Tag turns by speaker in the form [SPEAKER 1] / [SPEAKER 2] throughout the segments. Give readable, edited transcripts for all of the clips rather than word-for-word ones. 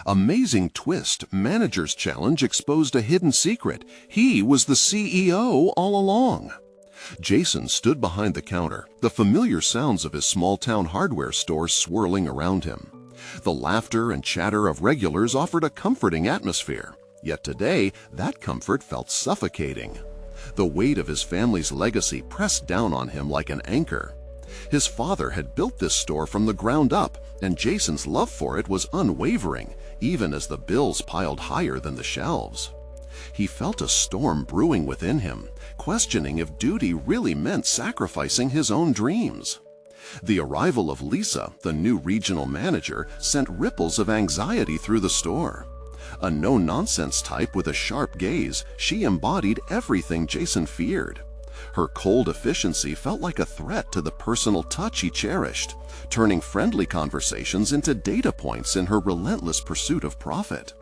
[SPEAKER 1] Amazing twist, Manager's Challenge exposed a hidden secret. He was the CEO all along. Jason stood behind the counter, the familiar sounds of his small-town hardware store swirling around him. The laughter and chatter of regulars offered a comforting atmosphere, yet today that comfort felt suffocating. The weight of his family's legacy pressed down on him like an anchor. His father had built this store from the ground up, and Jason's love for it was unwavering, even as the bills piled higher than the shelves. He felt a storm brewing within him, questioning if duty really meant sacrificing his own dreams. The arrival of Lisa, the new regional manager, sent ripples of anxiety through the store. A no-nonsense type with a sharp gaze, she embodied everything Jason feared. Her cold efficiency felt like a threat to the personal touch he cherished, turning friendly conversations into data points in her relentless pursuit of profit.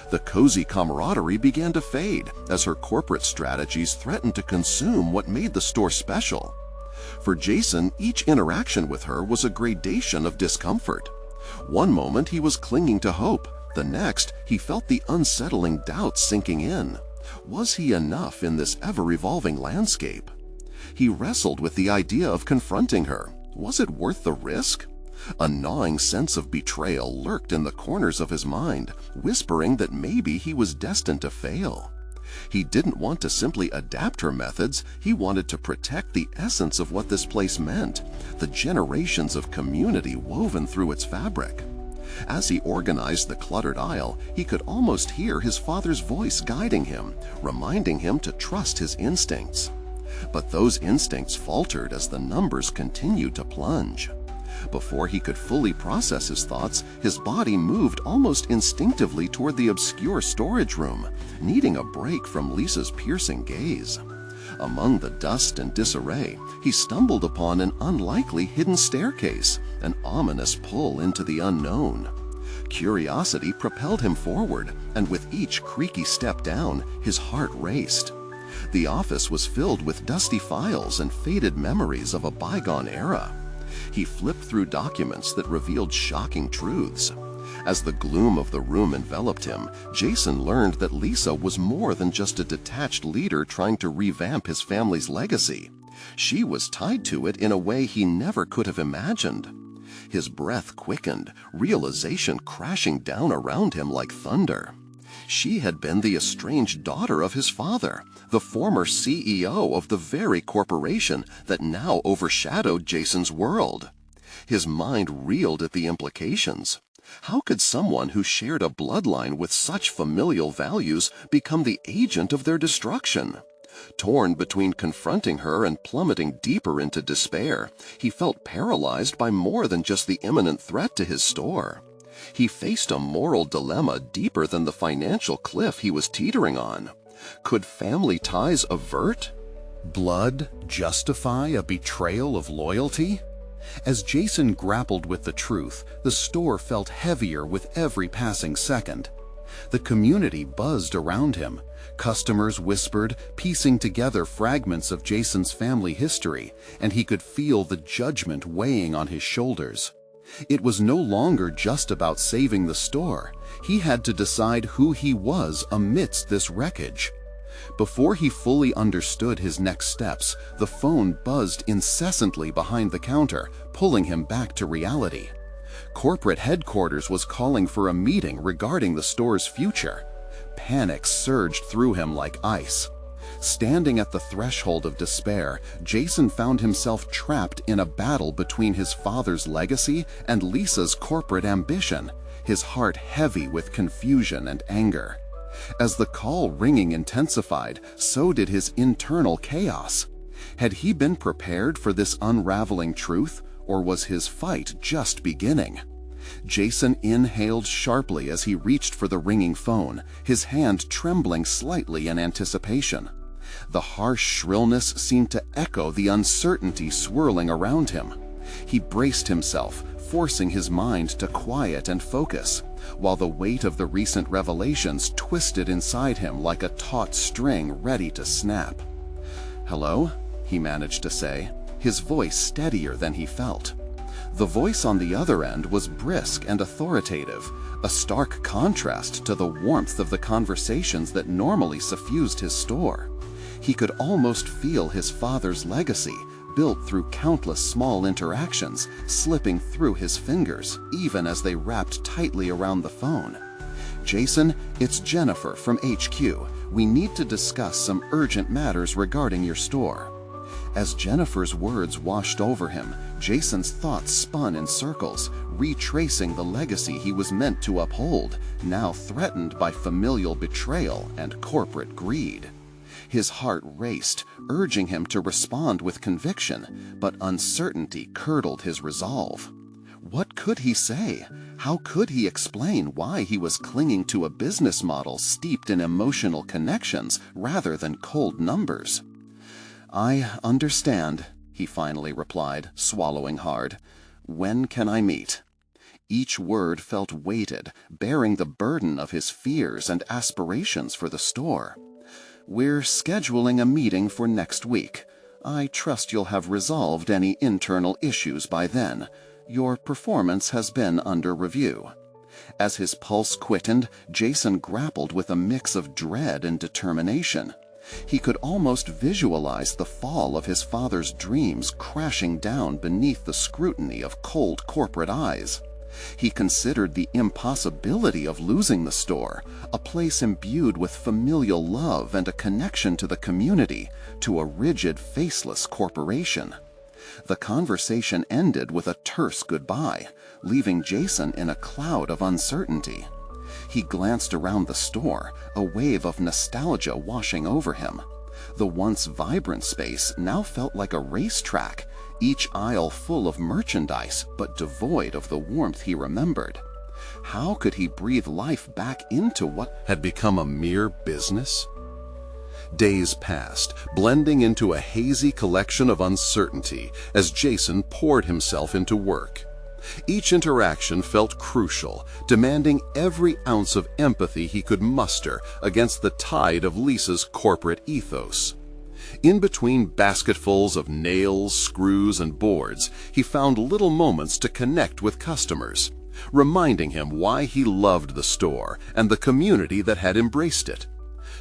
[SPEAKER 1] The cozy camaraderie began to fade as her corporate strategies threatened to consume what made the store special. For Jason, each interaction with her was a gradation of discomfort. One moment he was clinging to hope, the next he felt the unsettling doubt sinking in. Was he enough in this ever-evolving landscape? He wrestled with the idea of confronting her. Was it worth the risk? A gnawing sense of betrayal lurked in the corners of his mind, whispering that maybe he was destined to fail. He didn't want to simply adapt her methods, he wanted to protect the essence of what this place meant, the generations of community woven through its fabric. As he organized the cluttered aisle, he could almost hear his father's voice guiding him, reminding him to trust his instincts. But those instincts faltered as the numbers continued to plunge. Before he could fully process his thoughts, his body moved almost instinctively toward the obscure storage room, needing a break from Lisa's piercing gaze. Among the dust and disarray, he stumbled upon an unlikely hidden staircase, an ominous pull into the unknown. Curiosity propelled him forward, and with each creaky step down, his heart raced. The office was filled with dusty files and faded memories of a bygone era. He flipped through documents that revealed shocking truths. As the gloom of the room enveloped him, Jason learned that Lisa was more than just a detached leader trying to revamp his family's legacy. She was tied to it in a way he never could have imagined. His breath quickened, realization crashing down around him like thunder. She had been the estranged daughter of his father, the former CEO of the very corporation that now overshadowed Jason's world. His mind reeled at the implications. How could someone who shared a bloodline with such familial values become the agent of their destruction? Torn between confronting her and plummeting deeper into despair, he felt paralyzed by more than just the imminent threat to his store. He faced a moral dilemma deeper than the financial cliff he was teetering on. Could family ties avert? Blood justify a betrayal of loyalty? As Jason grappled with the truth, the store felt heavier with every passing second. The community buzzed around him. Customers whispered, piecing together fragments of Jason's family history, and he could feel the judgment weighing on his shoulders. It was no longer just about saving the store. He had to decide who he was amidst this wreckage. Before he fully understood his next steps, the phone buzzed incessantly behind the counter, pulling him back to reality. Corporate headquarters was calling for a meeting regarding the store's future. Panic surged through him like ice. Standing at the threshold of despair, Jason found himself trapped in a battle between his father's legacy and Lisa's corporate ambition, his heart heavy with confusion and anger. As the call ringing intensified, so did his internal chaos. Had he been prepared for this unraveling truth, or was his fight just beginning? Jason inhaled sharply as he reached for the ringing phone, his hand trembling slightly in anticipation. The harsh shrillness seemed to echo the uncertainty swirling around him. He braced himself, forcing his mind to quiet and focus, while the weight of the recent revelations twisted inside him like a taut string ready to snap. "Hello?" he managed to say, his voice steadier than he felt.
[SPEAKER 2] The voice on the other end was brisk and authoritative, a stark contrast to the warmth of the conversations that normally suffused his store. He could almost feel his father's legacy, built through countless small interactions, slipping through his fingers, even as they wrapped tightly around the phone. "Jason, it's Jennifer from HQ. We need to discuss some urgent matters regarding your store." As Jennifer's words washed over him, Jason's thoughts spun in circles, retracing the legacy he was meant to uphold, now threatened by familial betrayal and corporate greed. His heart raced, urging him to respond with conviction, but uncertainty curdled his resolve. What could he say? How could he explain why he was clinging to a business model steeped in emotional connections rather than cold numbers? "I understand," he finally replied, swallowing hard. "When can I meet?" Each word felt weighted, bearing the burden of his fears and aspirations for the store. "We're scheduling a meeting for next week. I trust you'll have resolved any internal issues by then. Your performance has been under review." As his pulse quickened, Jason grappled with a mix of dread and determination. He could almost visualize the fall of his father's dreams crashing down beneath the scrutiny of cold corporate eyes. He considered the impossibility of losing the store, a place imbued with familial love and a connection to the community, to a rigid, faceless corporation. The conversation ended with a terse goodbye, leaving Jason in a cloud of uncertainty. He glanced around the store, a wave of nostalgia washing over him. The once vibrant space now felt like a racetrack, each aisle full of merchandise but devoid of the warmth he remembered. How could he breathe life back into what
[SPEAKER 1] Had become a mere business? Days passed, blending into a hazy collection of uncertainty as Jason poured himself into work. Each interaction felt crucial, demanding every ounce of empathy he could muster against the tide of Lisa's corporate ethos. In between basketfuls of nails, screws, and boards, he found little moments to connect with customers, reminding him why he loved the store and the community that had embraced it.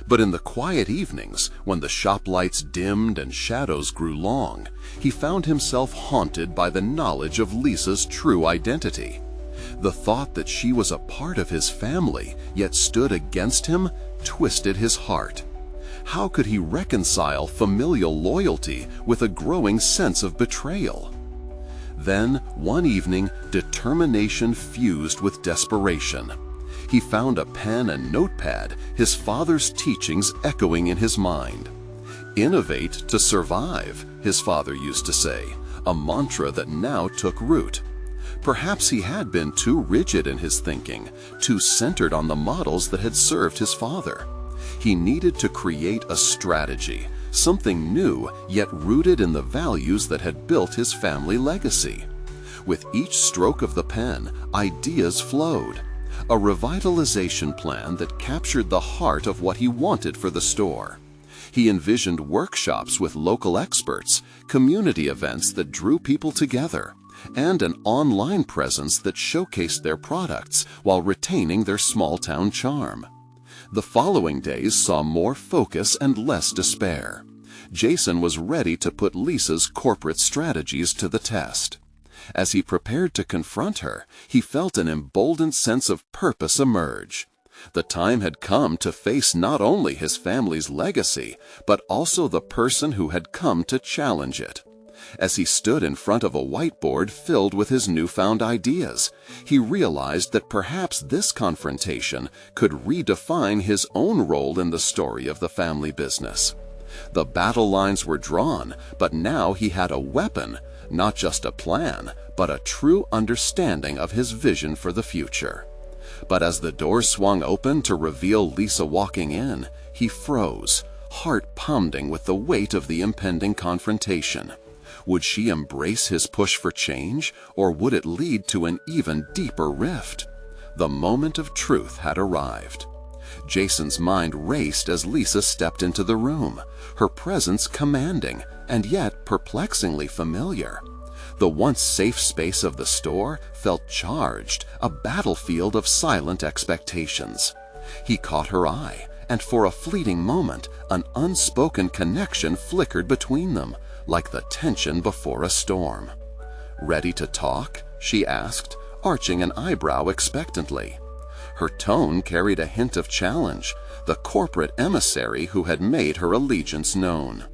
[SPEAKER 1] But in the quiet evenings, when the shop lights dimmed and shadows grew long, he found himself haunted by the knowledge of Lisa's true identity. The thought that she was a part of his family, yet stood against him, twisted his heart. How could he reconcile familial loyalty with a growing sense of betrayal? Then, one evening, determination fused with desperation. He found a pen and notepad, his father's teachings echoing in his mind. "Innovate to survive," his father used to say, a mantra that now took root. Perhaps he had been too rigid in his thinking, too centered on the models that had served his father. He needed to create a strategy, something new yet rooted in the values that had built his family legacy. With each stroke of the pen, ideas flowed. A revitalization plan that captured the heart of what he wanted for the store. He envisioned workshops with local experts, community events that drew people together, and an online presence that showcased their products while retaining their small-town charm. The following days saw more focus and less despair. Jason was ready to put Lisa's corporate strategies to the test. As he prepared to confront her, he felt an emboldened sense of purpose emerge. The time had come to face not only his family's legacy, but also the person who had come to challenge it. As he stood in front of a whiteboard filled with his newfound ideas, he realized that perhaps this confrontation could redefine his own role in the story of the family business. The battle lines were drawn, but now he had a weapon, not just a plan, but a true understanding of his vision for the future. But as the door swung open to reveal Lisa walking in, he froze, heart pounding with the weight of the impending confrontation. Would she embrace his push for change, or would it lead to an even deeper rift? The moment of truth had arrived. Jason's mind raced as Lisa stepped into the room, her presence commanding and yet perplexingly familiar.
[SPEAKER 2] The once safe space of the store felt charged, a battlefield of silent expectations. He caught her eye, and for a fleeting moment, an unspoken connection flickered between them, like the tension before a storm. "Ready to talk?" she asked, arching an eyebrow expectantly. Her tone carried a hint of challenge, the corporate emissary who had made her allegiance known.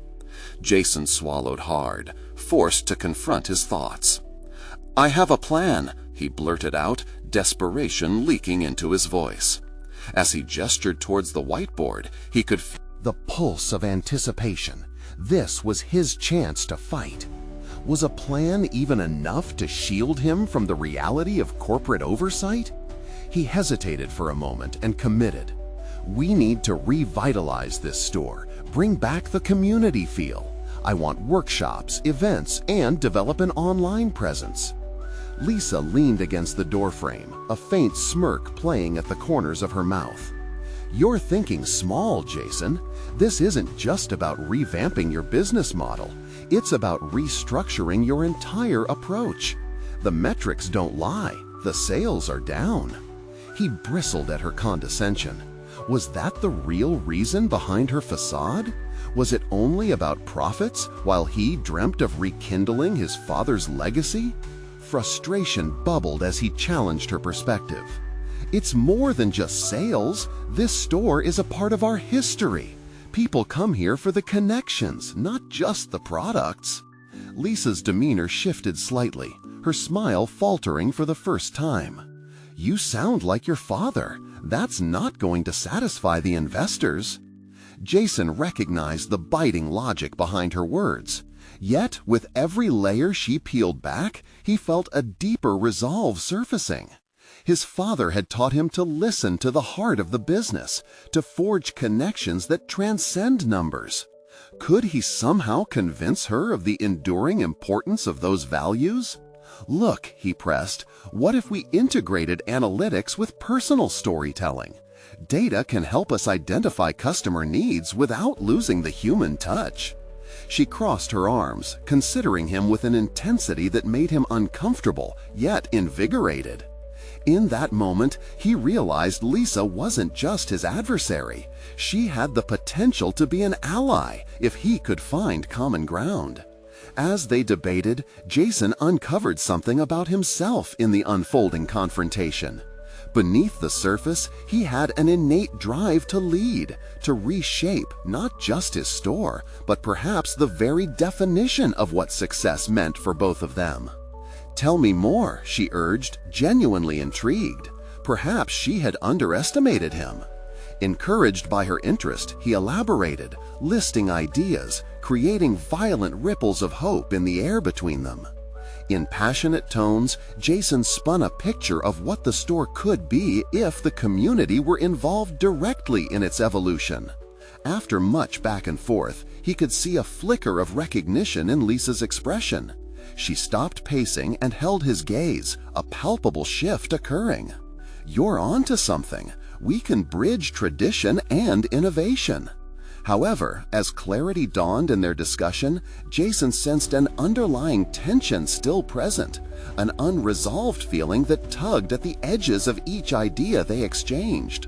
[SPEAKER 2] Jason swallowed hard, forced to confront his thoughts. "I have a plan," he blurted out, desperation leaking into his voice. As he gestured towards the whiteboard, he could feel
[SPEAKER 3] the pulse of anticipation. This was his chance to fight. Was a plan even enough to shield him from the reality of corporate oversight? He hesitated for a moment and committed. "We need to revitalize this store, bring back the community feel. I want workshops, events, and develop an online presence." Lisa leaned against the doorframe, a faint smirk playing at the corners of her mouth. "You're thinking small, Jason. This isn't just about revamping your business model. It's about restructuring your entire approach. The metrics don't lie. The sales are down." He bristled at her condescension. Was that the real reason behind her facade? Was it only about profits while he dreamt of rekindling his father's legacy? Frustration bubbled as he challenged her perspective. "It's more than just sales. This store is a part of our history. People come here for the connections, not just the products." Lisa's demeanor shifted slightly, her smile faltering for the first time. "You sound like your father. That's not going to satisfy the investors." Jason recognized the biting logic behind her words. Yet, with every layer she peeled back, he felt a deeper resolve surfacing. His father had taught him to listen to the heart of the business, to forge connections that transcend numbers. Could he somehow convince her of the enduring importance of those values? "Look," he pressed, "what if we integrated analytics with personal storytelling? Data can help us identify customer needs without losing the human touch." She crossed her arms, considering him with an intensity that made him uncomfortable, yet invigorated. In that moment, he realized Lisa wasn't just his adversary. She had the potential to be an ally if he could find common ground. As they debated, Jason uncovered something about himself in the unfolding confrontation. Beneath the surface, he had an innate drive to lead, to reshape not just his store, but perhaps the very definition of what success meant for both of them. "Tell me more," she urged, genuinely intrigued. Perhaps she had underestimated him. Encouraged by her interest, he elaborated, listing ideas, creating violent ripples of hope in the air between them. In passionate tones, Jason spun a picture of what the store could be if the community were involved directly in its evolution. After much back and forth, he could see a flicker of recognition in Lisa's expression. She stopped pacing and held his gaze, a palpable shift occurring. "You're onto something. We can bridge tradition and innovation." However, as clarity dawned in their discussion, Jason sensed an underlying tension still present, an unresolved feeling that tugged at the edges of each idea they exchanged.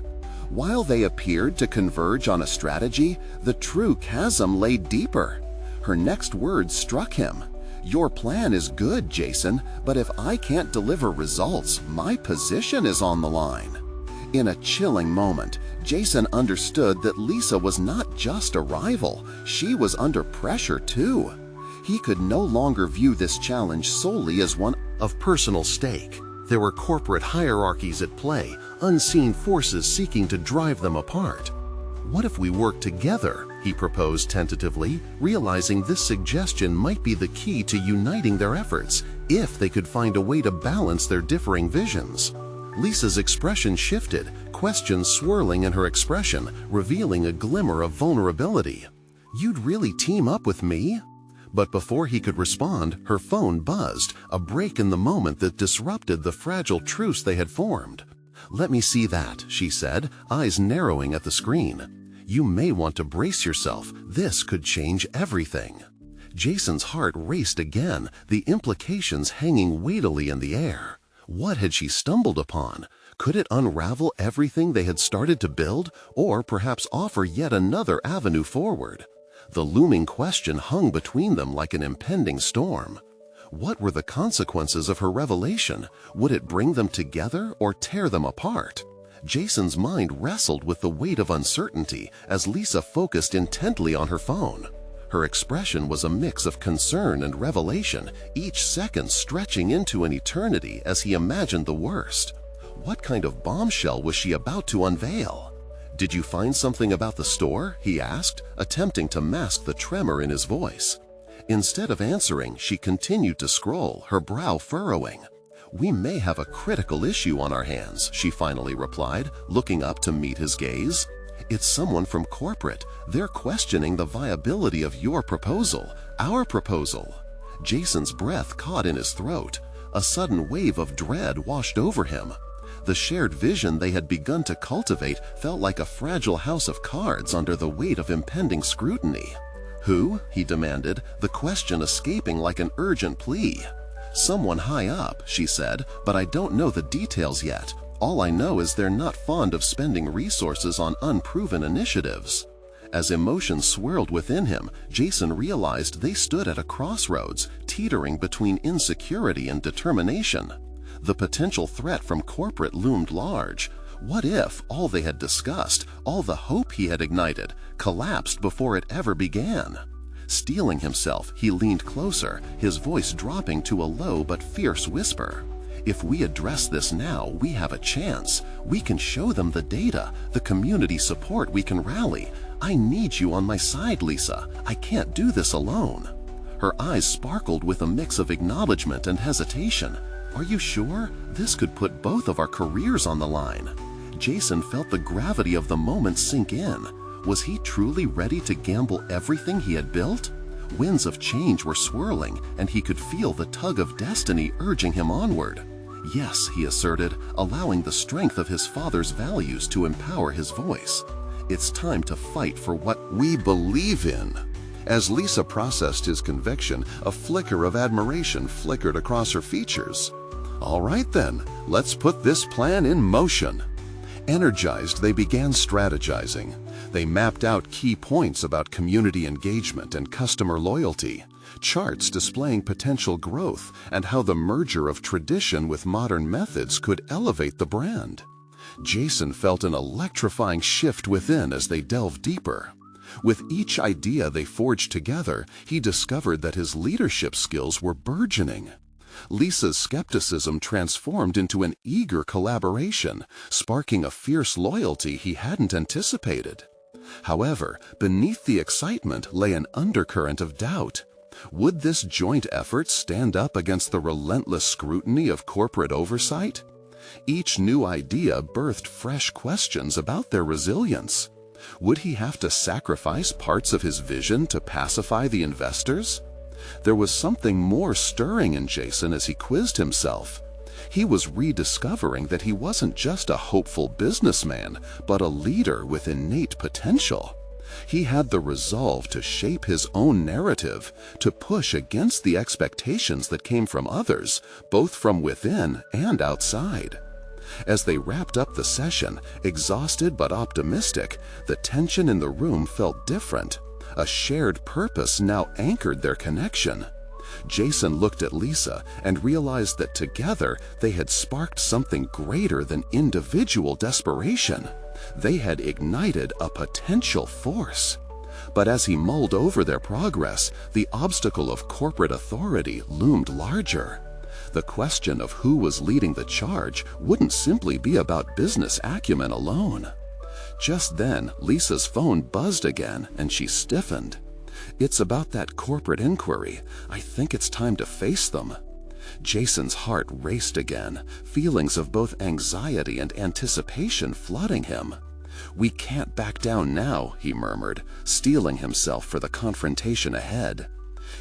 [SPEAKER 3] While they appeared to converge on a strategy, the true chasm lay deeper. Her next words struck him. "Your plan is good, Jason, but if I can't deliver results, my position is on the line." In a chilling moment, Jason understood that Lisa was not just a rival, she was under pressure too. He could no longer view this challenge solely as one of personal stake. There were corporate hierarchies at play, unseen forces seeking to drive them apart. "What if we work together?" he proposed tentatively, realizing this suggestion might be the key to uniting their efforts if they could find a way to balance their differing visions. Lisa's expression shifted, questions swirling in her expression, revealing a glimmer of vulnerability. "You'd really team up with me?" But before he could respond, her phone buzzed, a break in the moment that disrupted the fragile truce they had formed. "Let me see that," she said, eyes narrowing at the screen. "You may want to brace yourself. This could change everything." Jason's heart raced again, the implications hanging weightily in the air. What had she stumbled upon? Could it unravel everything they had started to build, or perhaps offer yet another avenue forward? The looming question hung between them like an impending storm. What were the consequences of her revelation? Would it bring them together or tear them apart? Jason's mind wrestled with the weight of uncertainty as Lisa focused intently on her phone. Her expression was a mix of concern and revelation, each second stretching into an eternity as he imagined the worst. What kind of bombshell was she about to unveil? "Did you find something about the store?" he asked, attempting to mask the tremor in his voice. Instead of answering, she continued to scroll, her brow furrowing. "We may have a critical issue on our hands," she finally replied, looking up to meet his gaze. "It's someone from corporate. They're questioning the viability of your proposal, our proposal." Jason's breath caught in his throat. A sudden wave of dread washed over him. The shared vision they had begun to cultivate felt like a fragile house of cards under the weight of impending scrutiny. "Who?" he demanded, the question escaping like an urgent plea. "Someone high up," she said, "but I don't know the details yet. All I know is they're not fond of spending resources on unproven initiatives." As emotions swirled within him, Jason realized they stood at a crossroads, teetering between insecurity and determination. The potential threat from corporate loomed large. What if all they had discussed, all the hope he had ignited, collapsed before it ever began? Steeling himself, he leaned closer, his voice dropping to a low but fierce whisper. "If we address this now, we have a chance. We can show them the data, the community support we can rally. I need you on my side, Lisa. I can't do this alone." Her eyes sparkled with a mix of acknowledgement and hesitation. "Are you sure? This could put both of our careers on the line." Jason felt the gravity of the moment sink in. Was he truly ready to gamble everything he had built? Winds of change were swirling, and he could feel the tug of destiny urging him onward. "Yes," he asserted, allowing the strength of his father's values to empower his voice. "It's time to fight for what we believe in." As Lisa processed his conviction, a flicker of admiration flickered across her features. "All right then, let's put this plan in motion." Energized, they began strategizing. They mapped out key points about community engagement and customer loyalty, charts displaying potential growth and how the merger of tradition with modern methods could elevate the brand. Jason felt an electrifying shift within as they delved deeper. With each idea they forged together, he discovered that his leadership skills were burgeoning. Lisa's skepticism transformed into an eager collaboration, sparking a fierce loyalty he hadn't anticipated. However, beneath the excitement lay an undercurrent of doubt. Would this joint effort stand up against the relentless scrutiny of corporate oversight? Each new idea birthed fresh questions about their resilience. Would he have to sacrifice parts of his vision to pacify the investors? There was something more stirring in Jason as he quizzed himself. He was rediscovering that he wasn't just a hopeful businessman, but a leader with innate potential. He had the resolve to shape his own narrative, to push against the expectations that came from others, both from within and outside. As they wrapped up the session, exhausted but optimistic, the tension in the room felt different. A shared purpose now anchored their connection. Jason looked at Lisa and realized that together they had sparked something greater than individual desperation. They had ignited a potential force. But as he mulled over their progress, the obstacle of corporate authority loomed larger. The question of who was leading the charge wouldn't simply be about business acumen alone. Just then, Lisa's phone buzzed again and she stiffened. "It's about that corporate inquiry. I think it's time to face them." Jason's heart raced again, feelings of both anxiety and anticipation flooding him. "We can't back down now," he murmured, steeling himself for the confrontation ahead.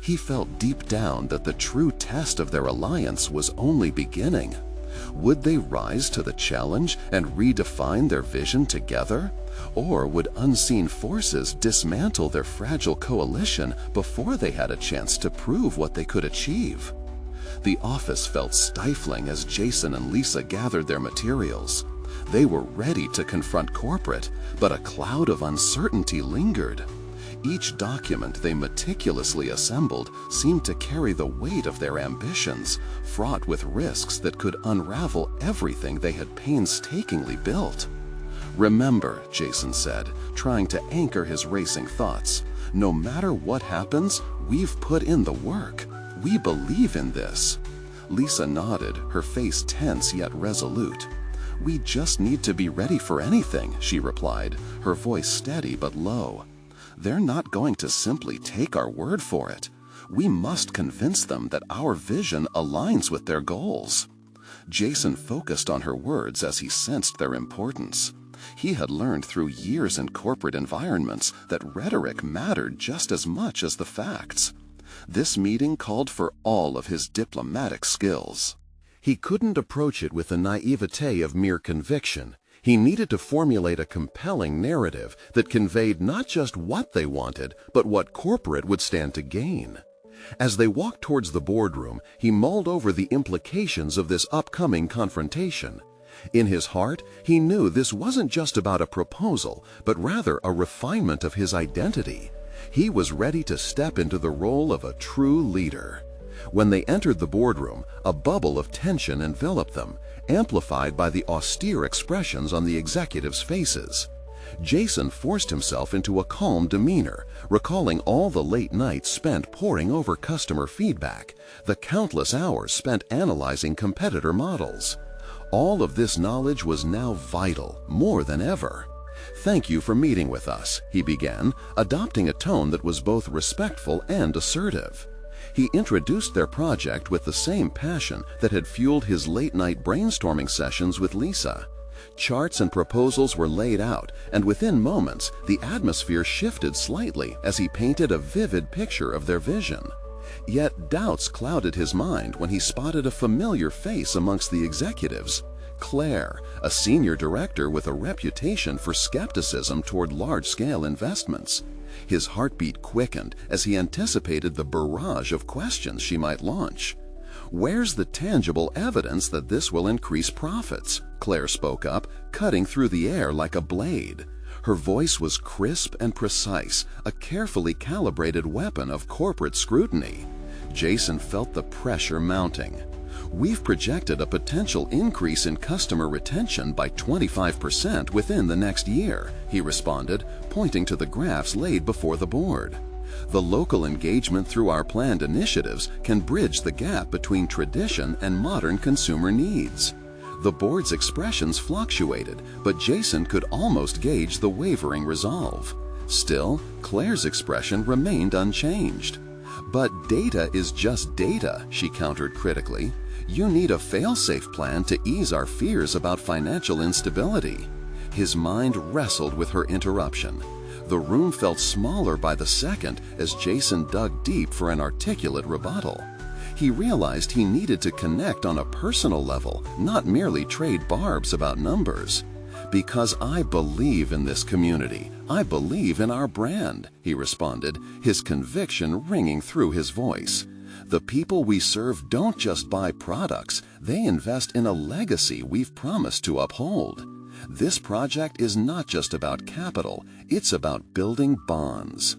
[SPEAKER 3] He felt deep down that the true test of their alliance was only beginning.
[SPEAKER 2] Would they rise to the challenge and redefine their vision together? Or would unseen forces dismantle their fragile coalition before they had a chance to prove what they could achieve? The office felt stifling as Jason and Lisa gathered their materials. They were ready to confront corporate, but a cloud of uncertainty lingered. Each document they meticulously assembled seemed to carry the weight of their ambitions, fraught with risks that could unravel everything they had painstakingly built. "Remember," Jason said, trying to anchor his racing thoughts, "no matter what happens, we've put in the work. We believe in this." Lisa nodded, her face tense yet resolute. "We just need to be ready for anything," she replied, her voice steady but low. "They're not going to simply take our word for it. We must convince them that our vision aligns with their goals." Jason focused on her words as he sensed their importance. He had learned through years in corporate environments that rhetoric mattered just as much as the facts. This meeting called for all of his diplomatic skills.
[SPEAKER 3] He couldn't approach it with the naivete of mere conviction. He needed to formulate a compelling narrative that conveyed not just what they wanted, but what corporate would stand to gain. As they walked towards the boardroom, he mulled over the implications of this upcoming confrontation. In his heart, he knew this wasn't just about a proposal, but rather a refinement of his identity. He was ready to step into the role of a true leader. When they entered the boardroom, a bubble of tension enveloped them, amplified by the austere expressions on the executives' faces. Jason forced himself into a calm demeanor, recalling all the late nights spent poring over customer feedback, the countless hours spent analyzing competitor models. All of this knowledge was now vital, more than ever. "Thank you for meeting with us," he began, adopting a tone that was both respectful and assertive. He introduced their project with the same passion that had fueled his late-night brainstorming sessions with Lisa. Charts and proposals were laid out, and within moments, the atmosphere shifted slightly as he painted a vivid picture of their vision. Yet doubts clouded his mind when he spotted a familiar face amongst the executives. Claire, a senior director with a reputation for skepticism toward large-scale investments. His heartbeat quickened as he anticipated the barrage of questions she might launch. "Where's the tangible evidence that this will increase profits?" Claire spoke up, cutting through the air like a blade. Her voice was crisp and precise, a carefully calibrated weapon of corporate scrutiny. Jason felt the pressure mounting. "We've projected a potential increase in customer retention by 25% within the next year," he responded, pointing to the graphs laid before the board. "The local engagement through our planned initiatives can bridge the gap between tradition and modern consumer needs." The board's expressions fluctuated, but Jason could almost gauge the wavering resolve. Still, Claire's expression remained unchanged. "But data is just data," she countered critically. "You need a fail-safe plan to ease our fears about financial instability." His mind wrestled with her interruption. The room felt smaller by the second as Jason dug deep for an articulate rebuttal. He realized he needed to connect on a personal level, not merely trade barbs about numbers. "Because I believe in this community. I believe in our brand," he responded, his conviction ringing through his voice. "The people we serve don't just buy products, they invest in a legacy we've promised to uphold. This project is not just about capital, it's about building bonds."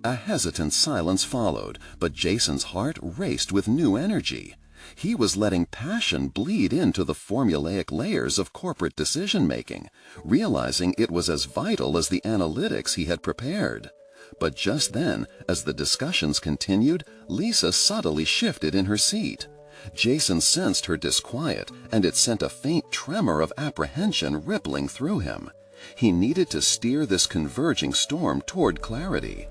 [SPEAKER 3] A hesitant silence followed, but Jason's heart raced with new energy. He was letting passion bleed into the formulaic layers of corporate decision-making, realizing it was as vital as the analytics he had prepared. But just then, as the discussions continued, Lisa subtly shifted in her seat. Jason sensed her disquiet, and it sent a faint tremor of apprehension rippling through him. He needed to steer this converging storm toward clarity.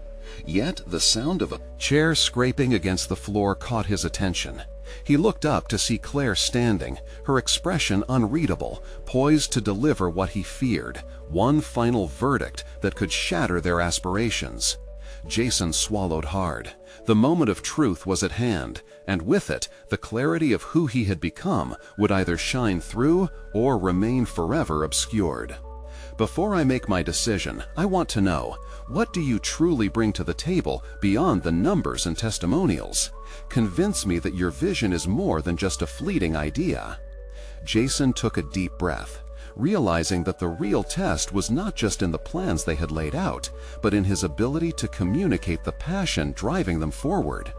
[SPEAKER 3] Yet the sound of a chair scraping against the floor caught his attention. He looked up to see Claire standing, her expression unreadable, poised to deliver what he feared, one final verdict that could shatter their aspirations.
[SPEAKER 2] Jason swallowed hard. The moment of truth was at hand, and with it, the clarity of who he had become would either shine through or remain forever obscured. Before I make my decision, I want to know, what do you truly bring to the table beyond the numbers and testimonials? Convince me that your vision is more than just a fleeting idea. Jason took a deep breath, realizing that the real test was not just in the plans they had laid out, but in his ability to communicate the passion driving them forward.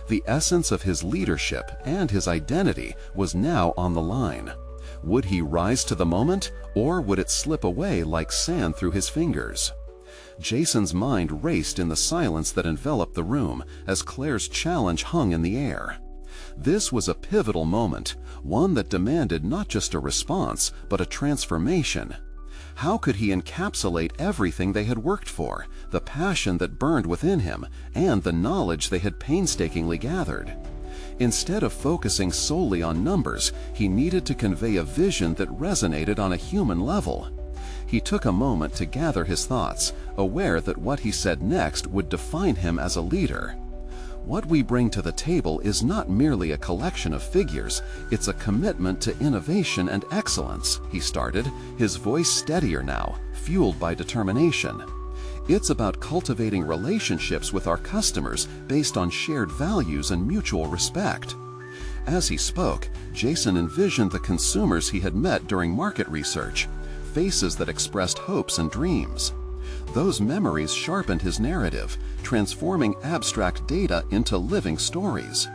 [SPEAKER 2] The essence of his leadership and his identity was now on the line. Would he rise to the moment, or would it slip away like sand through his fingers? Jason's mind raced in the silence that enveloped the room as Claire's challenge hung in the air. This was a pivotal moment, one that demanded not just a response, but a transformation. How could he encapsulate everything they had worked for, the passion that burned within him, and the knowledge they had painstakingly gathered? Instead of focusing solely on numbers, he needed to convey a vision that resonated on a human level. He took a moment to gather his thoughts, aware that what he said next would define him as a leader. What we bring to the table is not merely a collection of figures, it's a commitment to innovation and excellence, he started, his voice steadier now, fueled by determination. It's about cultivating relationships with our customers based on shared values and mutual respect. As he spoke, Jason envisioned the consumers he had met during market research, faces that expressed hopes and dreams. Those memories sharpened his narrative, transforming abstract data into living stories.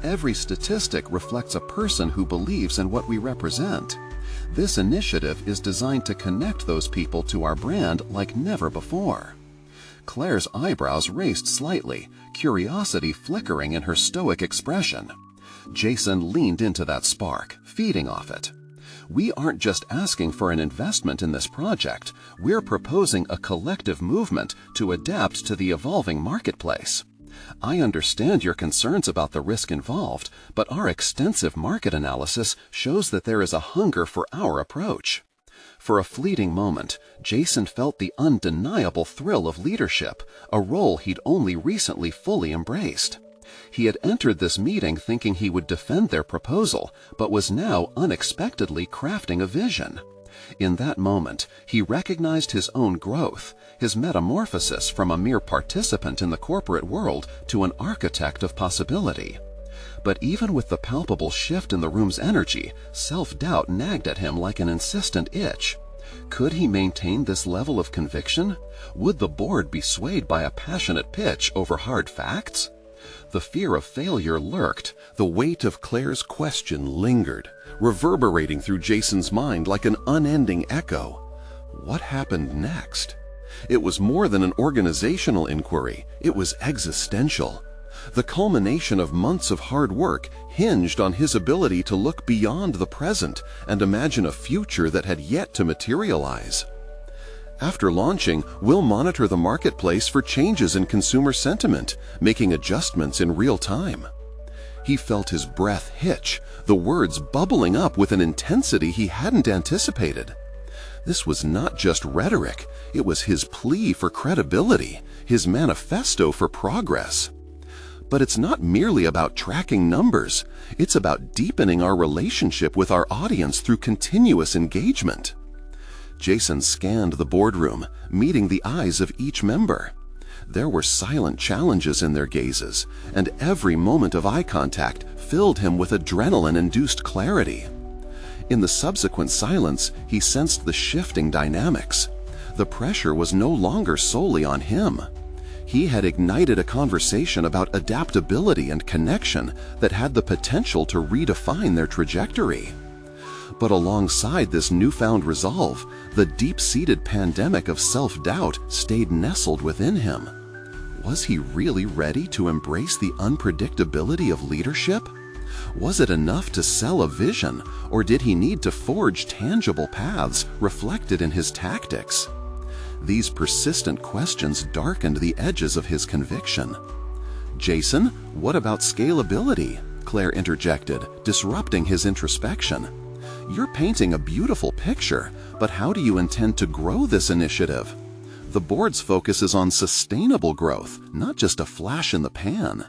[SPEAKER 2] Every statistic reflects a person who believes in what we represent. This initiative is designed to connect those people to our brand like never before. Claire's eyebrows raised slightly, curiosity flickering in her stoic expression. Jason leaned into that spark, feeding off it. We aren't just asking for an investment in this project, we're proposing a collective movement to adapt to the evolving marketplace. I understand your concerns about the risk involved, but our extensive market analysis shows that there is a hunger for our approach. For a fleeting moment, Jason felt the undeniable thrill of leadership, a role he'd only recently fully embraced. He had entered this meeting thinking he would defend their proposal, but was now unexpectedly crafting a vision. In that moment, he recognized his own growth, his metamorphosis from a mere participant in the corporate world to an architect of possibility. But even with the palpable shift in the room's energy, self-doubt nagged at him like an insistent itch. Could he maintain this level of conviction? Would the board be swayed by a passionate pitch over hard facts? The fear of failure lurked.
[SPEAKER 1] The weight of Claire's question lingered, reverberating through Jason's mind like an unending echo. What happened next? It was more than an organizational inquiry, it was existential. The culmination of months of hard work hinged on his ability to look beyond the present and imagine a future that had yet to materialize. After launching, we'll monitor the marketplace for changes in consumer sentiment, making adjustments in real time. He felt his breath hitch, the words bubbling up with an intensity he hadn't anticipated. This was not just rhetoric, it was his plea for credibility, his manifesto for progress. But it's not merely about tracking numbers, it's about deepening our relationship with our audience through continuous engagement. Jason scanned the boardroom, meeting the eyes of each member. There were silent challenges in their gazes, and every moment of eye contact filled him with adrenaline-induced clarity. In the subsequent silence, he sensed the shifting dynamics. The pressure was no longer solely on him. He had ignited a conversation about adaptability and connection that had the potential to redefine their trajectory. But alongside this newfound resolve, the deep-seated pandemic of self-doubt stayed nestled within him. Was he really ready to embrace the unpredictability of leadership? Was it enough to sell a vision, or did he need to forge tangible paths reflected in his tactics? These persistent questions darkened the edges of his conviction. "Jason, what about scalability?" Claire interjected, disrupting his introspection. "You're painting a beautiful picture, but how do you intend to grow this initiative?"
[SPEAKER 2] The board's focus is on sustainable growth, not just a flash in the pan.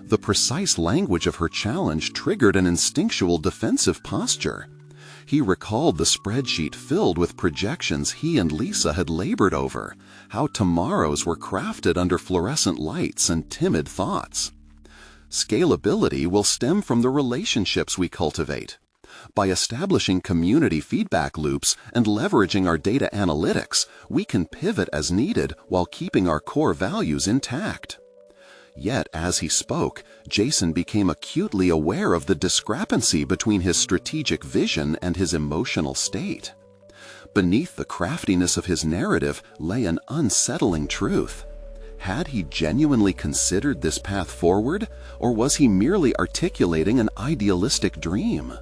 [SPEAKER 2] The precise language of her challenge triggered an instinctual defensive posture. He recalled the spreadsheet filled with projections he and Lisa had labored over, how tomorrows were crafted under fluorescent lights and timid thoughts. Scalability will stem from the relationships we cultivate. By establishing community feedback loops and leveraging our data analytics, we can pivot as needed while keeping our core values intact. Yet, as he spoke, Jason became acutely aware of the discrepancy between his strategic vision and his emotional state. Beneath the craftiness of his narrative lay an unsettling truth. Had he genuinely considered this path forward, or was he merely articulating an idealistic dream?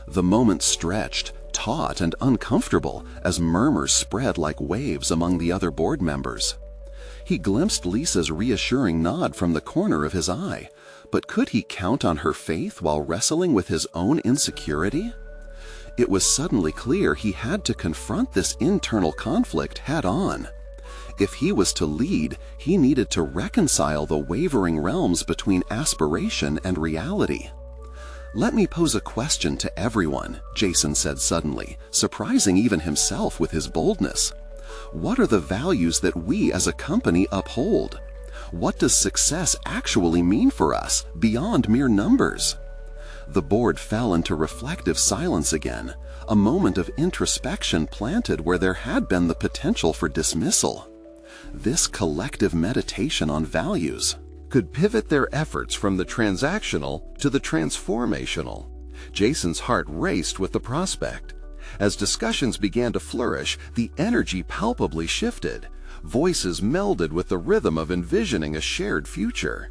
[SPEAKER 2] The moment stretched, taut and uncomfortable as murmurs spread like waves among the other board members. He glimpsed Lisa's reassuring nod from the corner of his eye, but could he count on her faith while wrestling with his own insecurity? It was suddenly clear he had to confront this internal conflict head-on. If he was to lead, he needed to reconcile the wavering realms between aspiration and reality. "Let me pose a question to everyone," Jason said suddenly, surprising even himself with his boldness. "What are the values that we as a company uphold? What does success actually mean for us, beyond mere numbers?" The board fell into reflective silence again, a moment of introspection planted where there had been the potential for dismissal. This collective meditation on values could pivot their efforts from the transactional to the transformational. Jason's heart raced with the prospect. As discussions began to flourish, the energy palpably shifted. Voices melded with the rhythm of envisioning a shared future.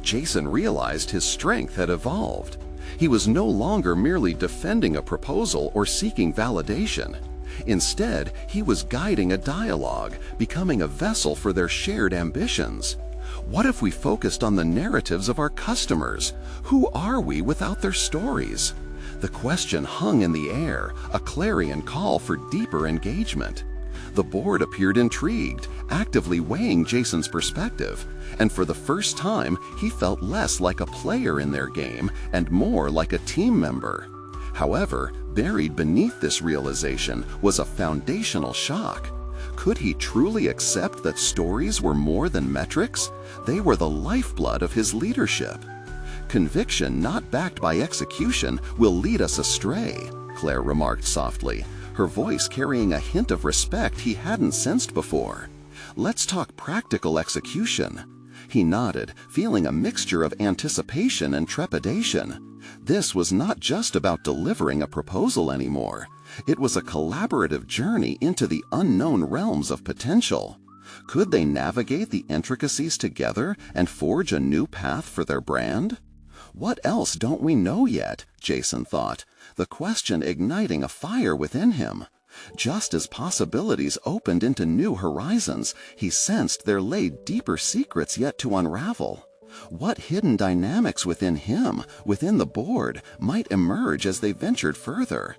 [SPEAKER 2] Jason realized his strength had evolved. He was no longer merely defending a proposal or seeking validation. Instead, he was guiding a dialogue, becoming a vessel for their shared ambitions. What if we focused on the narratives of our customers? Who are we without their stories? The question hung in the air, a clarion call for deeper engagement. The board appeared intrigued, actively weighing Jason's perspective, and for the first time, he felt less like a player in their game and more like a team member. However, buried beneath this realization was a foundational shock. Could he truly accept that stories were more than metrics? They were the lifeblood of his leadership. "Conviction not backed by execution will lead us astray," Claire remarked softly, her voice carrying a hint of respect he hadn't sensed before. "Let's talk practical execution." He nodded, feeling a mixture of anticipation and trepidation. This was not just about delivering a proposal anymore. It was a collaborative journey into the unknown realms of potential. Could they navigate the intricacies together and forge a new path for their brand? What else don't we know yet? Jason thought, the question igniting a fire within him. Just as possibilities opened into new horizons, he sensed there lay deeper secrets yet to unravel. What hidden dynamics within him, within the board, might emerge as they ventured further?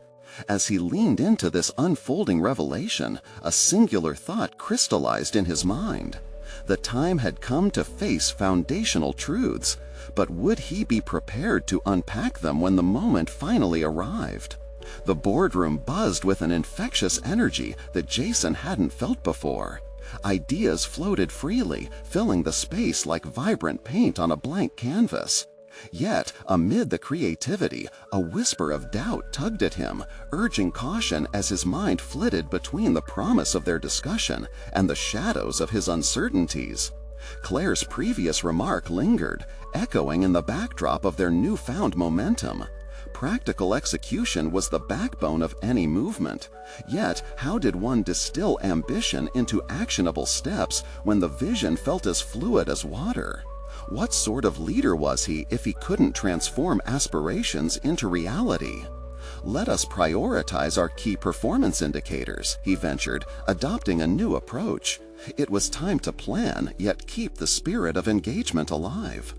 [SPEAKER 2] As he leaned into this unfolding revelation, a singular thought crystallized in his mind. The time had come to face foundational truths, but would he be prepared to unpack them when the moment finally arrived? The boardroom buzzed with an infectious energy that Jason hadn't felt before. Ideas floated freely, filling the space like vibrant paint on a blank canvas. Yet, amid the creativity, a whisper of doubt tugged at him, urging caution as his mind flitted between the promise of their discussion and the shadows of his uncertainties. Claire's previous remark lingered, echoing in the backdrop of their newfound momentum. Practical execution was the backbone of any movement. Yet, how did one distill ambition into actionable steps when the vision felt as fluid as water? What sort of leader was he if he couldn't transform aspirations into reality? "Let us prioritize our key performance indicators," he ventured, adopting a new approach. It was time to plan, yet keep the spirit of engagement alive.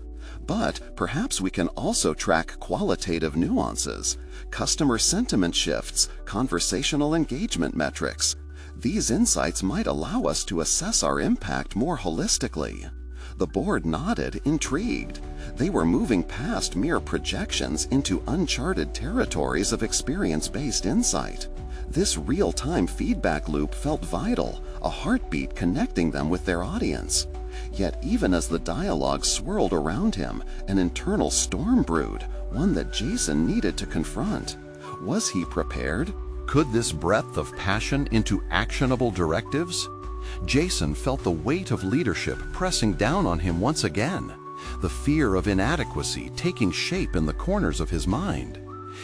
[SPEAKER 2] But perhaps we can also track qualitative nuances, customer sentiment shifts, conversational engagement metrics. These insights might allow us to assess our impact more holistically. The board nodded, intrigued. They were moving past mere projections into uncharted territories of experience-based insight. This real-time feedback loop felt vital, a heartbeat connecting them with their audience. Yet even as the dialogue swirled around him, an internal storm brewed, one that Jason needed to confront. Was he prepared?
[SPEAKER 3] Could this breadth of passion into actionable directives? Jason felt the weight of leadership pressing down on him once again, the fear of inadequacy taking shape in the corners of his mind.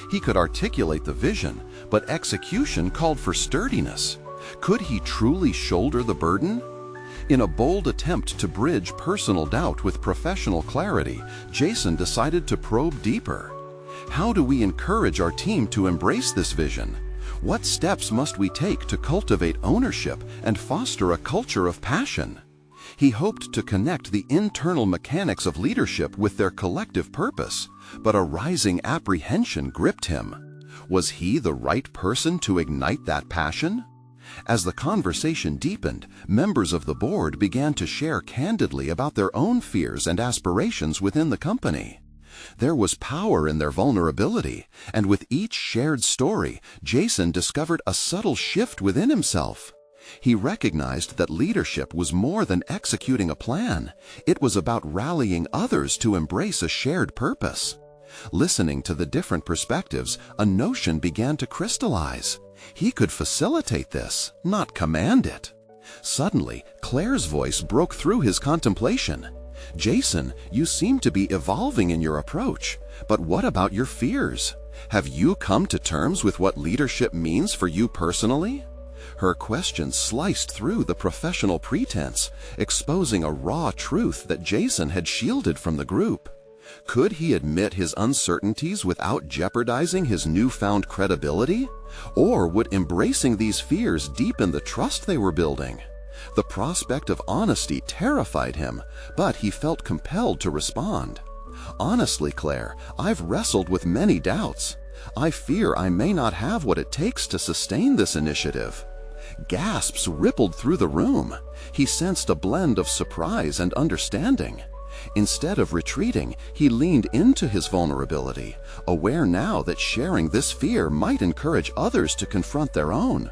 [SPEAKER 3] He could articulate the vision, but execution called for sturdiness. Could he truly shoulder the burden? In a bold attempt to bridge personal doubt with professional clarity, Jason decided to probe deeper. How do we encourage our team to embrace this vision? What steps must we take to cultivate ownership and foster a culture of passion? He hoped to connect the internal mechanics of leadership with their collective purpose, but a rising apprehension gripped him. Was he the right person to ignite that passion? As the conversation deepened, members of the board began to share candidly about their own fears and aspirations within the company. There was power in their vulnerability, and with each shared story, Jason discovered a subtle shift within himself. He recognized that leadership was more than executing a plan. It was about rallying others to embrace a shared purpose. Listening to the different perspectives, a notion began to crystallize. He could facilitate this, not command it. Suddenly, Claire's voice broke through his contemplation. "Jason, you seem to be evolving in your approach, but what about your fears? Have you come to terms with what leadership means for you personally?" Her question sliced through the professional pretense, exposing a raw truth that Jason had shielded from the group. Could he admit his uncertainties without jeopardizing his newfound credibility? Or would embracing these fears deepen the trust they were building? The prospect of honesty terrified him, but he felt compelled to respond. "Honestly, Claire, I've wrestled with many doubts. I fear I may not have what it takes to sustain this initiative." Gasps rippled through the room. He sensed a blend of surprise and understanding. Instead of retreating, he leaned into his vulnerability, aware now that sharing this fear might encourage others to confront their own.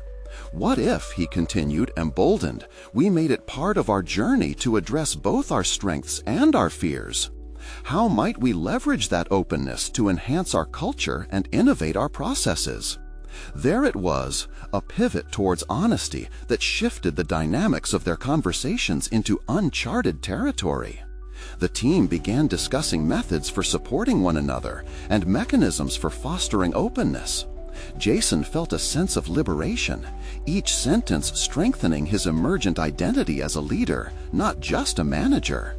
[SPEAKER 3] "What if," he continued, emboldened, "we made it part of our journey to address both our strengths and our fears? How might we leverage that openness to enhance our culture and innovate our processes?" There it was, a pivot towards honesty that shifted the dynamics of their conversations into uncharted territory. The team began discussing methods for supporting one another and mechanisms for fostering openness. Jason felt a sense of liberation, each sentence strengthening his emergent identity as a leader, not just a manager.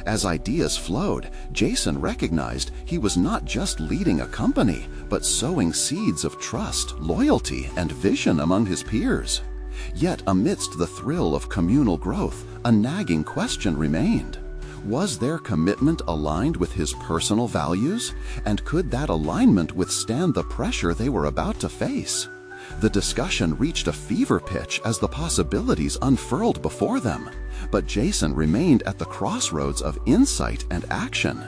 [SPEAKER 3] As ideas flowed, Jason recognized he was not just leading a company, but sowing seeds of trust, loyalty, and vision among his peers. Yet amidst the thrill of communal growth, a nagging question remained. Was their commitment aligned with his personal values? And could that alignment withstand the pressure they were about to face? The discussion reached a fever pitch as the possibilities unfurled before them, but Jason remained at the crossroads of insight and action.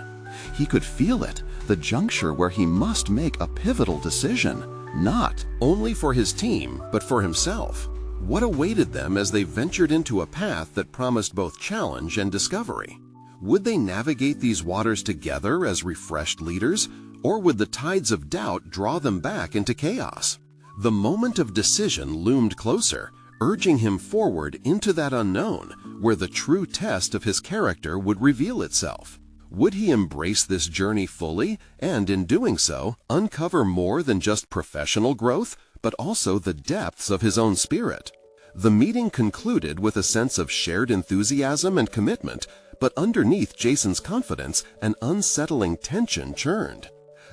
[SPEAKER 3] He could feel it, the juncture where he must make a pivotal decision, not
[SPEAKER 1] Only for his team, but for himself. What awaited them as they ventured into a path that promised both challenge and discovery? Would they navigate these waters together as refreshed leaders, or would the tides of doubt draw them back into chaos? The moment of decision loomed closer, urging him forward into that unknown, where the true test of his character would reveal itself. Would he embrace this journey fully, and in doing so, uncover more than just professional growth, but also the depths of his own spirit? The meeting concluded with a sense of shared enthusiasm and commitment, but underneath Jason's confidence, an unsettling tension churned.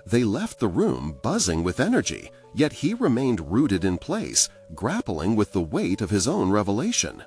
[SPEAKER 1] They left the room buzzing with energy, yet he remained rooted in place, grappling with the weight of his own revelation.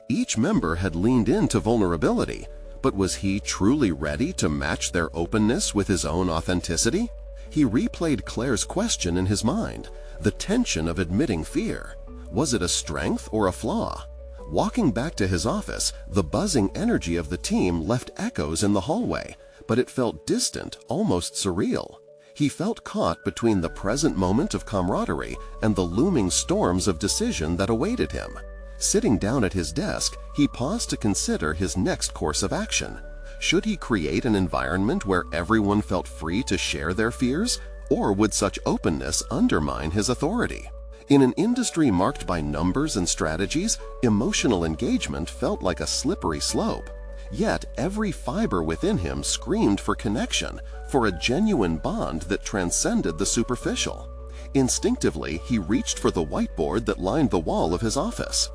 [SPEAKER 1] Each member had leaned into vulnerability, but was he truly ready to match their openness with his own authenticity? He replayed Claire's question in his mind, the tension of admitting fear.
[SPEAKER 3] Was it a strength or a flaw? Walking back to his office, the buzzing energy of the team left echoes in the hallway, but it felt distant, almost surreal. He felt caught between the present moment of camaraderie and the looming storms of decision that awaited him. Sitting down at his desk, he paused to consider his next course of action. Should he create an environment where everyone felt free to share their fears, or would such openness undermine his authority? In an industry marked by numbers and strategies, emotional engagement felt like a slippery slope. Yet every fiber within him screamed for connection, for a genuine bond that transcended the superficial. Instinctively, he reached for the whiteboard that lined the wall of his office.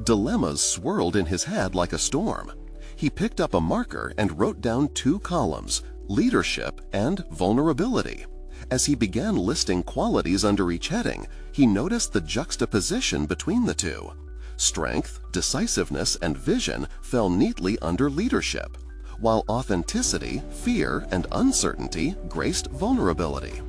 [SPEAKER 3] Dilemmas swirled in his head like a storm. He picked up a marker and wrote down 2 columns: leadership and vulnerability. As he began listing qualities under each heading, he noticed the juxtaposition between the two. Strength, decisiveness, and vision fell neatly under leadership, while authenticity, fear, and uncertainty graced vulnerability.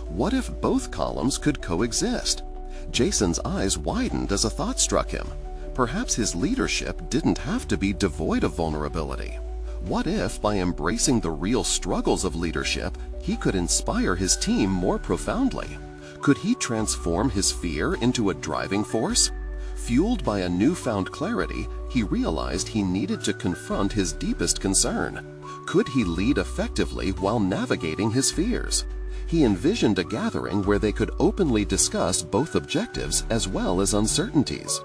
[SPEAKER 3] What if both columns could coexist? Jason's eyes widened as a thought struck him. Perhaps his leadership didn't have to be devoid of vulnerability. What if, by embracing the real struggles of leadership, he could inspire his team more profoundly? Could he transform his fear into a driving force? Fueled by a newfound clarity, he realized he needed to confront his deepest concern. Could he lead effectively while navigating his fears? He envisioned a gathering where they could openly discuss both objectives as well as uncertainties.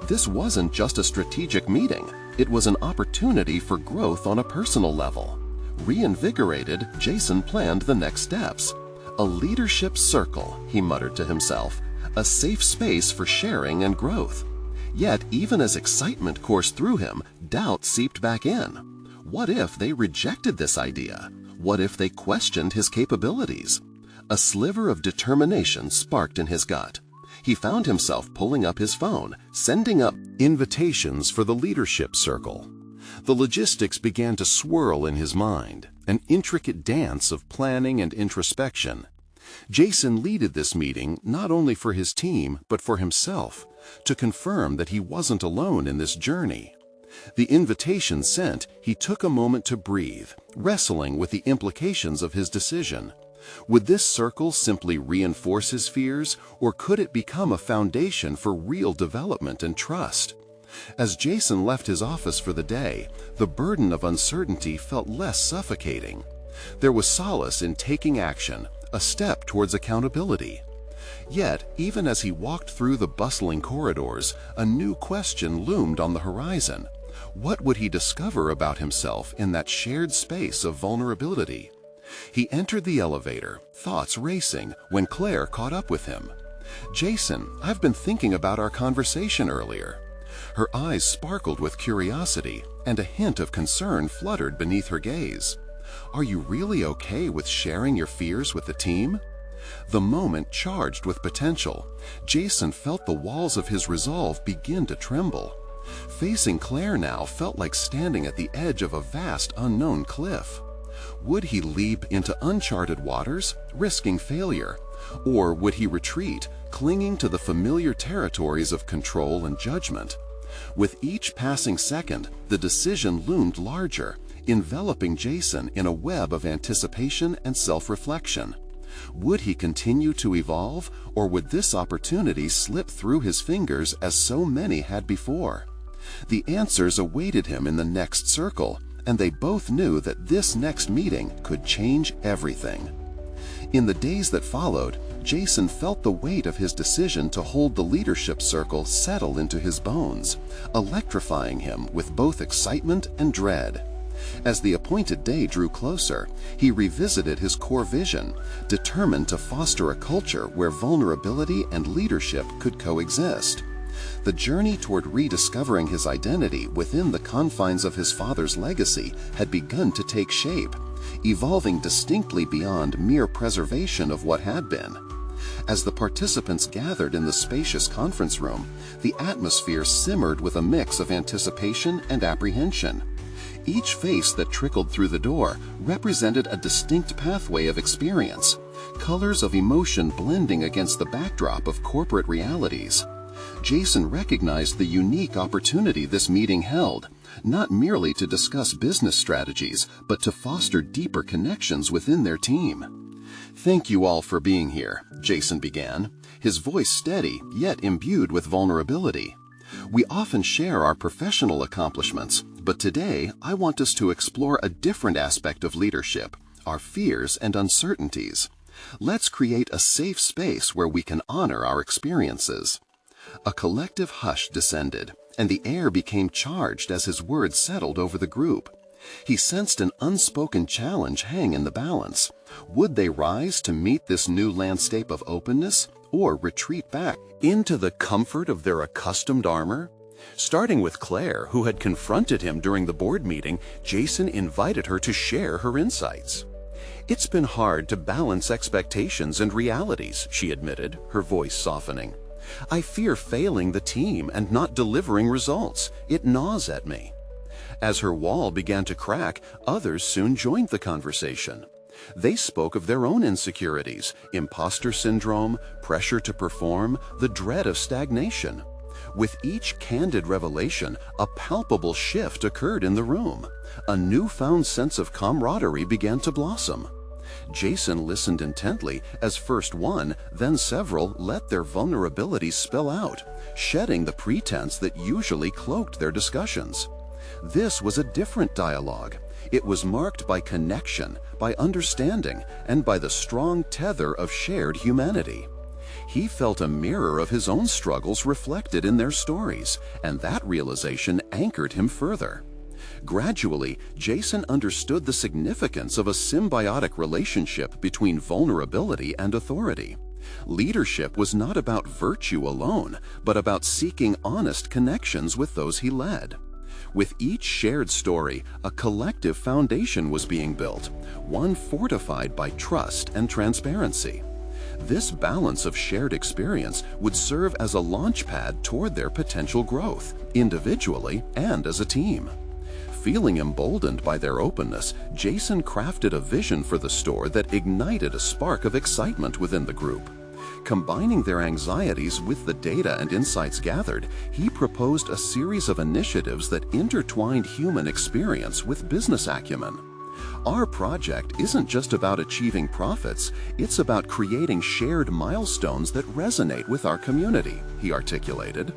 [SPEAKER 3] This wasn't just a strategic meeting, it was an opportunity for growth on a personal level. Reinvigorated, Jason planned the next steps. A leadership circle, he muttered to himself, a safe space for sharing and growth. Yet, even as excitement coursed through him, doubt seeped back in. What if they rejected this idea? What if they questioned his capabilities? A sliver of determination sparked in his gut. He found himself pulling up his phone, sending up invitations for the leadership circle. The logistics began to swirl in his mind, an intricate dance of planning and introspection. Jason leaded this meeting not only for his team, but for himself, to confirm that he wasn't alone in this journey. The invitation sent, he took a moment to breathe, wrestling with the implications of his decision. Would this circle simply reinforce his fears, or could it become a foundation for real development and trust? As Jason left his office for the day, the burden of uncertainty felt less suffocating. There was solace in taking action, a step towards accountability. Yet, even as he walked through the bustling corridors, a new question loomed on the horizon. What would he discover about himself in that shared space of vulnerability? He entered the elevator, thoughts racing, when Claire caught up with him. "Jason, I've been thinking about our conversation earlier." Her eyes sparkled with curiosity, and a hint of concern fluttered beneath her gaze. "Are you really okay with sharing your fears with the team?" The moment charged with potential. Jason felt the walls of his resolve begin to tremble. Facing Claire now felt like standing at the edge of a vast unknown cliff. Would he leap into uncharted waters, risking failure? Or would he retreat, clinging to the familiar territories of control and judgment? With each passing second, the decision loomed larger, enveloping Jason in a web of anticipation and self-reflection. Would he continue to evolve, or would this opportunity slip through his fingers as so many had before? The answers awaited him in the next circle, and they both knew that this next meeting could change everything. In the days that followed, Jason felt the weight of his decision to hold the leadership circle settle into his bones, electrifying him with both excitement and dread. As the appointed day drew closer, he revisited his core vision, determined to foster a culture where vulnerability and leadership could coexist. The journey toward rediscovering his identity within the confines of his father's legacy had begun to take shape, evolving distinctly beyond mere preservation of what had been. As the participants gathered in the spacious conference room, the atmosphere simmered with a mix of anticipation and apprehension. Each face that trickled through the door represented a distinct pathway of experience, colors of emotion blending against the backdrop of corporate realities.
[SPEAKER 2] Jason recognized the unique opportunity this meeting held, not merely to discuss business strategies, but to foster deeper connections within their team. "Thank you all for being here," Jason began, his voice steady yet imbued with vulnerability. "We often share our professional accomplishments, but today I want us to explore a different aspect of leadership, our fears and uncertainties. Let's create a safe space where we can honor our experiences." A collective hush descended, and the air became charged as his words settled over the group. He sensed an unspoken challenge hang in the balance. Would they rise to meet this new landscape of openness, or retreat back into the comfort of their accustomed armor? Starting with Claire, who had confronted him during the board meeting, Jason invited her to share her insights. "It's been hard to balance expectations and realities," she admitted, her voice softening. "I fear failing the team and not delivering results. It gnaws at me." As her wall began to crack, others soon joined the conversation. They spoke of their own insecurities, imposter syndrome, pressure to perform, the dread of stagnation. With each candid revelation, a palpable shift occurred in the room. A newfound sense of camaraderie began to blossom. Jason listened intently as first one, then several let their vulnerabilities spill out, shedding the pretense that usually cloaked their discussions. This was a different dialogue. It was marked by connection, by understanding, and by the strong tether of shared humanity. He felt a mirror of his own struggles reflected in their stories, and that realization anchored him further. Gradually, Jason understood the significance of a symbiotic relationship between vulnerability and authority. Leadership was not about virtue alone, but about seeking honest connections with those he led. With each shared story, a collective foundation was being built, one fortified by trust and transparency. This balance of shared experience would serve as a launchpad toward their potential growth, individually and as a team. Feeling emboldened by their openness, Jason crafted a vision for the store that ignited a spark of excitement within the group. Combining their anxieties with the data and insights gathered, he proposed a series of initiatives that intertwined human experience with business acumen. "Our project isn't just about achieving profits, it's about creating shared milestones that resonate with our community," he articulated.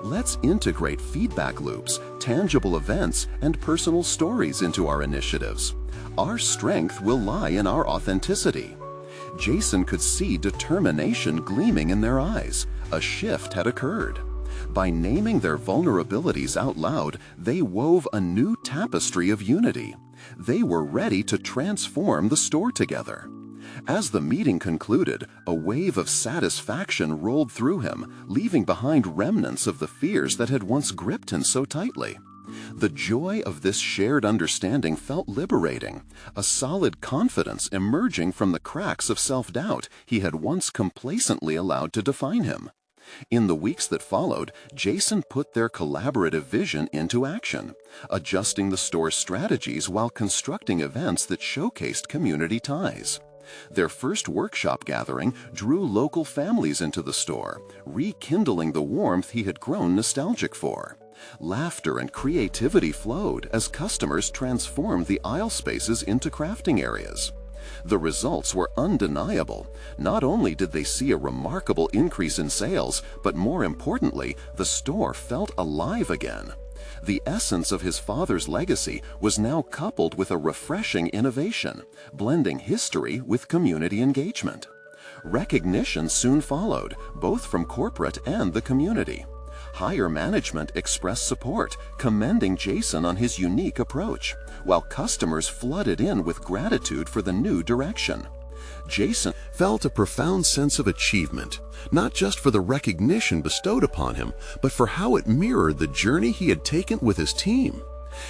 [SPEAKER 2] "Let's integrate feedback loops, tangible events, and personal stories into our initiatives. Our strength will lie in our authenticity." Jason could see determination gleaming in their eyes. A shift had occurred. By naming their vulnerabilities out loud, they wove a new tapestry of unity. They were ready to transform the store together. As the meeting concluded, a wave of satisfaction rolled through him, leaving behind remnants of the fears that had once gripped him so tightly. The joy of this shared understanding felt liberating, a solid confidence emerging from the cracks of self-doubt he had once complacently allowed to define him. In the weeks that followed, Jason put their collaborative vision into action, adjusting the store's strategies while constructing events that showcased community ties. Their first workshop gathering drew local families into the store, rekindling the warmth he had grown nostalgic for. Laughter and creativity flowed as customers transformed the aisle spaces into crafting areas. The results were undeniable. Not only did they see a remarkable increase in sales, but more importantly, the store felt alive again. The essence of his father's legacy was now coupled with a refreshing innovation, blending history with community engagement. Recognition soon followed, both from corporate and the community. Higher management expressed support, commending Jason on his unique approach, while customers flooded in with gratitude for the new direction. Jason felt a profound sense of achievement, not just for the recognition bestowed upon him, but for how it mirrored the journey he had taken with his team.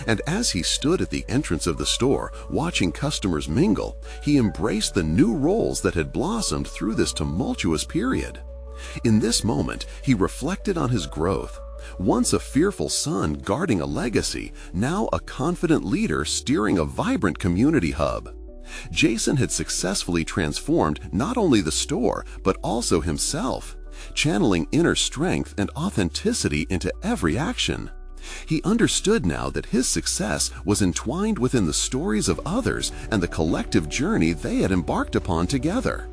[SPEAKER 2] And as he stood at the entrance of the store, watching customers mingle, he embraced the new roles that had blossomed through this tumultuous period. In this moment, he reflected on his growth. Once a fearful son guarding a legacy, now a confident leader steering a vibrant community hub. Jason had successfully transformed not only the store, but also himself.
[SPEAKER 3] channeling inner strength and authenticity into every action. He understood now that his success was entwined within the stories of others and the collective journey they had embarked upon together.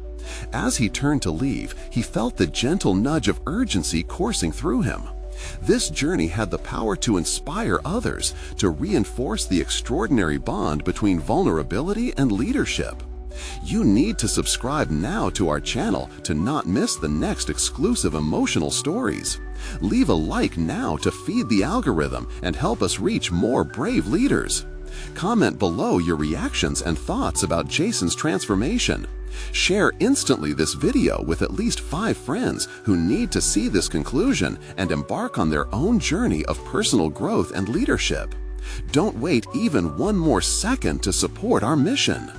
[SPEAKER 3] As he turned to leave, he felt the gentle nudge of urgency coursing through him. This journey had the power to inspire others, to reinforce the extraordinary bond between vulnerability and leadership. You need to subscribe now to our channel to not miss the next exclusive emotional stories. Leave a like now to feed the algorithm and help us reach more brave leaders. Comment below your reactions and thoughts about Jason's transformation. Share instantly this video with at least 5 friends who need to see this conclusion and embark on their own journey of personal growth and leadership. Don't wait even one more second to support our mission.